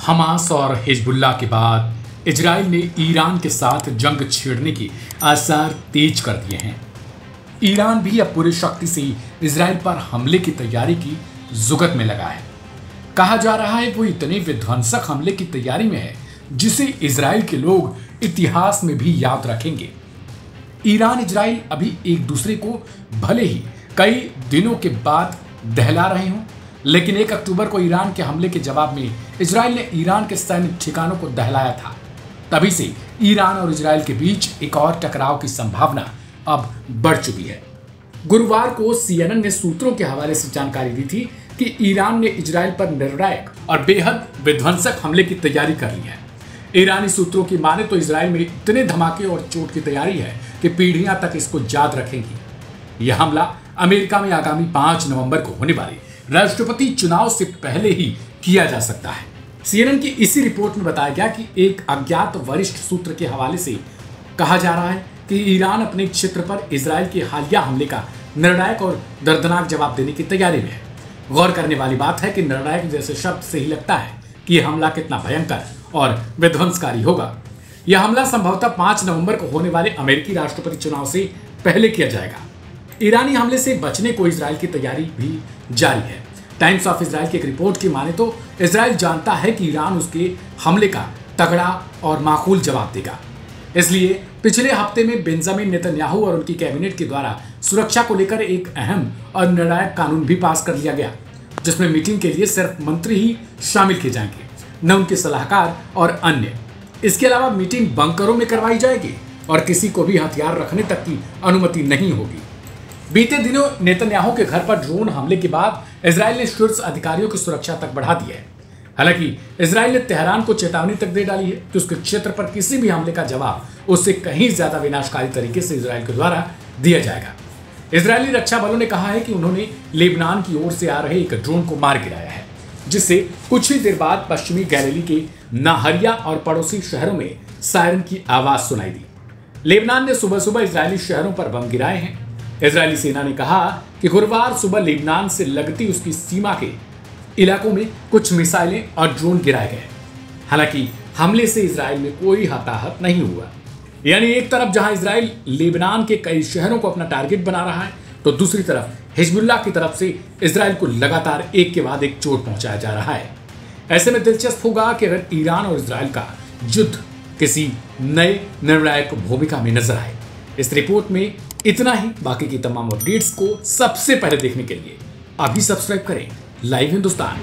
Hamas और Hezbollah के बाद इजराइल ने ईरान के साथ जंग छेड़ने के आसार तेज कर दिए हैं। ईरान भी अब पूरी शक्ति से इजराइल पर हमले की तैयारी की जुगत में लगा है। कहा जा रहा है वो इतने विध्वंसक हमले की तैयारी में है जिसे इजराइल के लोग इतिहास में भी याद रखेंगे। ईरान इजराइल अभी एक दूसरे को भले ही कई दिनों के बाद दहला रहे हों, लेकिन 1 अक्टूबर को ईरान के हमले के जवाब में इजराइल ने ईरान के सैन्य ठिकानों को दहलाया था। तभी से ईरान और इजराइल के बीच एक और टकराव की संभावना अब बढ़ चुकी है। गुरुवार को CNN ने सूत्रों के हवाले से जानकारी दी थी कि ईरान ने इजराइल पर निर्णायक और बेहद विध्वंसक हमले की तैयारी कर ली है। ईरानी सूत्रों की माने तो इजराइल में इतने धमाके और चोट की तैयारी है कि पीढ़ियां तक इसको याद रखेंगी। यह हमला अमेरिका में आगामी 5 नवंबर को होने वाले राष्ट्रपति चुनाव से पहले ही किया जा सकता है। CNN की इसी रिपोर्ट में बताया गया कि एक अज्ञात वरिष्ठ सूत्र के हवाले से कहा जा रहा है कि ईरान अपने क्षेत्र पर इजराइल के हालिया हमले का निर्णायक और दर्दनाक जवाब देने की तैयारी में है। गौर करने वाली बात है कि निर्णायक जैसे शब्द से ही लगता है कि यह हमला कितना भयंकर और विध्वंसकारी होगा। यह हमला संभवतः 5 नवंबर को होने वाले अमेरिकी राष्ट्रपति चुनाव से पहले किया जाएगा। ईरानी हमले से बचने को इजराइल की तैयारी भी जारी है। टाइम्स ऑफ इजराइल की एक रिपोर्ट की माने तो इजराइल जानता है कि ईरान उसके हमले का तगड़ा और माकूल जवाब देगा। इसलिए पिछले हफ्ते में बेंजामिन नेतन्याहू और उनकी कैबिनेट के द्वारा सुरक्षा को लेकर एक अहम और निर्णायक कानून भी पास कर लिया गया, जिसमें मीटिंग के लिए सिर्फ मंत्री ही शामिल किए जाएंगे, न उनके सलाहकार और अन्य। इसके अलावा मीटिंग बंकरों में करवाई जाएगी और किसी को भी हथियार रखने तक की अनुमति नहीं होगी। बीते दिनों नेतन्याहू के घर पर ड्रोन हमले के बाद इजराइल ने शीर्ष अधिकारियों की सुरक्षा तक बढ़ा दी है। हालांकि इजराइल ने तेहरान को चेतावनी तक दे डाली है कि उसके क्षेत्र पर किसी भी हमले का जवाब उससे कहीं ज्यादा विनाशकारी तरीके से इजराइल के द्वारा दिया जाएगा। इजरायली रक्षा बलों ने कहा है कि उन्होंने लेबनान की ओर से आ रहे एक ड्रोन को मार गिराया है, जिससे कुछ ही देर बाद पश्चिमी गैलिली के नाहरिया और पड़ोसी शहरों में सायरन की आवाज सुनाई दी। लेबनान ने सुबह सुबह इजरायली शहरों पर बम गिराए हैं। इजरायली सेना ने कहा कि गुरुवार सुबह लेबनान से लगती उसकी सीमा के इलाकों में कुछ मिसाइलें और ड्रोन गिराए गए। हालांकि हमले से इजराइल में कोई हताहत नहीं हुआ। यानी एक तरफ जहां इजराइल लेबनान के कई शहरों को अपना टारगेट बना रहा है, तो दूसरी तरफ हिजबुल्लाह की तरफ से इजराइल को लगातार एक के बाद एक चोट पहुंचाया जा रहा है। ऐसे में दिलचस्प होगा कि अगर ईरान और इजराइल का युद्ध किसी नए निर्णायक भूमिका में नजर आए। इस रिपोर्ट में इतना ही। बाकी की तमाम अपडेट्स को सबसे पहले देखने के लिए अभी सब्सक्राइब करें लाइव हिंदुस्तान।